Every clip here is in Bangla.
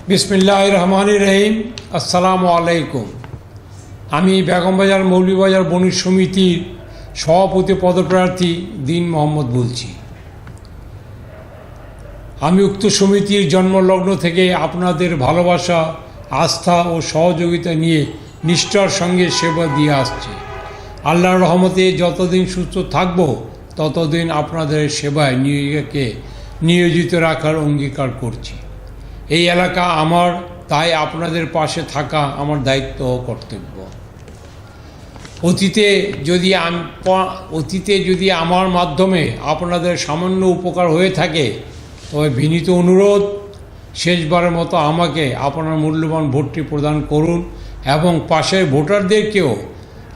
বিসমিল্লাহির রহমানির রহিম। আসসালামু আলাইকুম। আমি বেগমবাজার মৌলভীবাজার বণিক সমিতির সভাপতি পদপ্রার্থী দীন মোহাম্মদ বলছি। আমি উক্ত সমিতির জন্মলগ্ন থেকে আপনাদের ভালোবাসা, আস্থা ও সহযোগিতা নিয়ে নিষ্ঠার সঙ্গে সেবা দিয়ে আসছি। আল্লাহর রহমতে যতদিন সুস্থ থাকব ততদিন আপনাদের সেবায় নিজেকে নিয়োজিত রাখার অঙ্গীকার করছি। এই এলাকা আমার, তাই আপনাদের পাশে থাকা আমার দায়িত্ব ও কর্তব্য। অতীতে যদি আমার মাধ্যমে আপনাদের সামান্য উপকার হয়ে থাকে তবে বিনীত অনুরোধ, শেষবারের মতো আমাকে আপনার মূল্যবান ভোটটি প্রদান করুন এবং পাশের ভোটারদেরকেও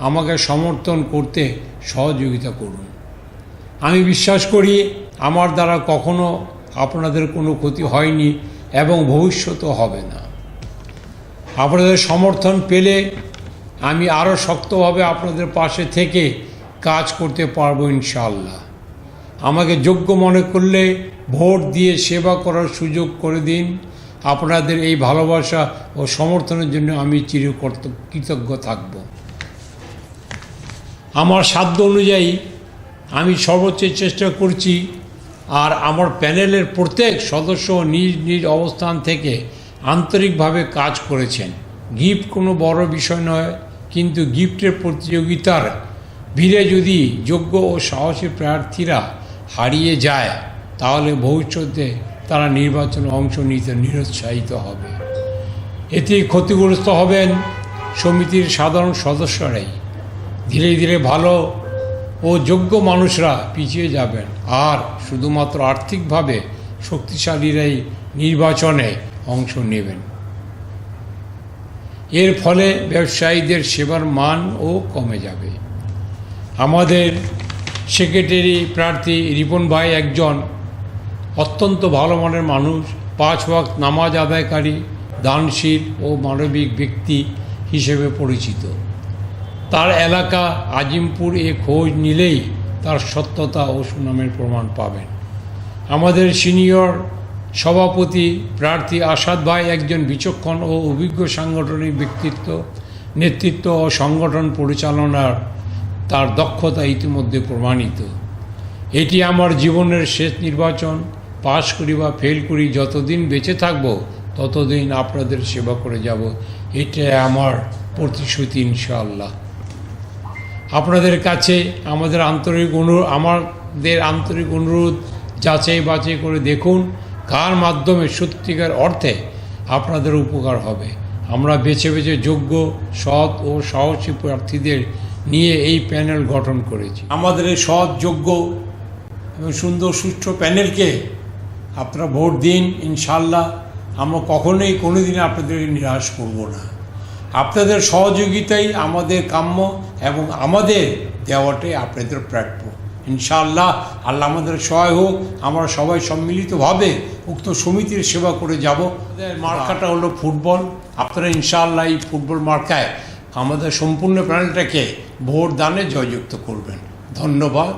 আমাকে সমর্থন করতে সহযোগিতা করুন। আমি বিশ্বাস করি আমার দ্বারা কখনো আপনাদের কোনো ক্ষতি হয়নি এবং ভবিষ্যতেও হবে না। আপনাদের সমর্থন পেলে আমি আরও শক্তভাবে আপনাদের পাশে থেকে কাজ করতে পারবো ইনশাআল্লাহ। আমাকে যোগ্য মনে করলে ভোট দিয়ে সেবা করার সুযোগ করে দিন। আপনাদের এই ভালোবাসা ও সমর্থনের জন্য আমি চিরকৃতজ্ঞ থাকব। আমার সাধ্য অনুযায়ী আমি সর্বোচ্চ চেষ্টা করছি, আর আমার প্যানেলের প্রত্যেক সদস্য নিজ নিজ অবস্থান থেকে আন্তরিকভাবে কাজ করেছেন। গিফট কোনো বড় বিষয় নয়, কিন্তু গিফটের প্রতিযোগিতার ভিড়ে যদি যোগ্য ও সাহসী প্রার্থীরা হারিয়ে যায় তাহলে ভবিষ্যতে তারা নির্বাচনে অংশ নিতে নিরুৎসাহিত হবে। এতে ক্ষতিগ্রস্ত হবেন সমিতির সাধারণ সদস্যরাই। ধীরে ধীরে ভালো ও যোগ্য মানুষরা পিছিয়ে যাবেন, আর শুধুমাত্র আর্থিকভাবে শক্তিশালীরাই নির্বাচনে অংশ নেবেন। এর ফলে ব্যবসায়ীদের সেবার মানও কমে যাবে। আমাদের সেক্রেটারি প্রার্থী রিপন ভাই একজন অত্যন্ত ভালো মানের মানুষ, 5 ওয়াক্ত নামাজ আদায়কারী, দানশীল ও মানবিক ব্যক্তি হিসেবে পরিচিত। তার এলাকা আজিমপুর খোঁজ নিলেই তার সত্যতা ও সুনামের প্রমাণ পাবেন। আমাদের সিনিয়র সভাপতি প্রার্থী আসাদ ভাই একজন বিচক্ষণ ও অভিজ্ঞ সাংগঠনিক ব্যক্তিত্ব। নেতৃত্ব ও সংগঠন পরিচালনার তার দক্ষতা ইতিমধ্যে প্রমাণিত। এটি আমার জীবনের শেষ নির্বাচন। পাশ করি বা ফেল করি, যতদিন বেঁচে থাকব ততদিন আপনাদের সেবা করে যাব, এটা আমার প্রতিশ্রুতি ইনশাআল্লাহ। আপনাদের কাছে আমাদের আন্তরিক অনুরোধ, যাচাই বাছাই করে দেখুন কার মাধ্যমে সত্যিকার অর্থে আপনাদের উপকার হবে। আমরা বেছে বেছে যোগ্য, সৎ ও সাহসী প্রার্থীদের নিয়ে এই প্যানেল গঠন করেছি। আমাদের এই সৎ, যোগ্য এবং সুন্দর সুষ্ঠু প্যানেলকে আপনারা ভোট দিন ইনশাআল্লাহ। আমরা কখনোই কোনোদিন আপনাদেরকে নিরাশ করব না। আপনাদের সহযোগিতাই আমাদের কাম্য এবং আমাদের দেওয়াটাই আপনাদের প্রাপ্য ইনশাআল্লাহ। আল্লাহ আমাদের সহায় হোক। আমরা সবাই সম্মিলিতভাবে উক্ত সমিতির সেবা করে যাব। আমাদের মার্কাটা হলো ফুটবল। আপনারা ইনশাআল্লাহ এই ফুটবল মার্কায় আমাদের সম্পূর্ণ প্যানেলটাকে ভোট দানে জয়যুক্ত করবেন। ধন্যবাদ।